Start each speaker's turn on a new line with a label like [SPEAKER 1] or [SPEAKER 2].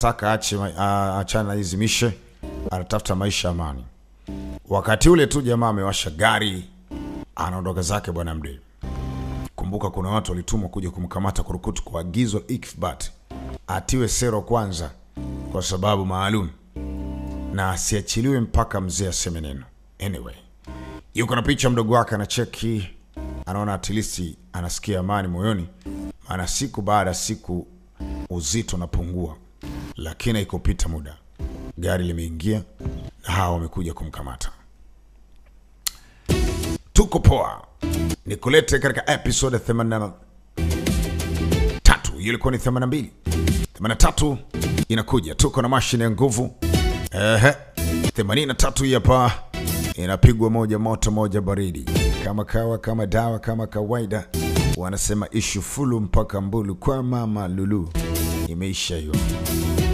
[SPEAKER 1] Taka achana hizi mishe, anatafuta maisha amani. Wakati ule tu jamaa amewasha gari, anaondoka zake bwana Mdee. Kumbuka kuna watu walitumwa kuja kumkamata Kurukutu kwa agizo Ikthbat atiwe sero kwanza kwa sababu maalum na asiachiliwe mpaka mzee aseme neno. Anyway, yuko na picha mdogo wake anacheki, anaona at least anasikia amani moyoni, maana siku baada siku uzito unapungua. Lakini ikopita muda, gari limeingia na hao wamekuja kumkamata. Tuko poa. Nikulete katika episode 83. Ilikuwa ni 82. 83 inakuja. Tuko na mashine ya nguvu. 83 hapa inapigwa moja moto moja baridi. Kama kawa, kama dawa, kama kawaida. Wanasema ishu fulu mpaka mbulu kwa mama Lulu. Imeisha hiyo.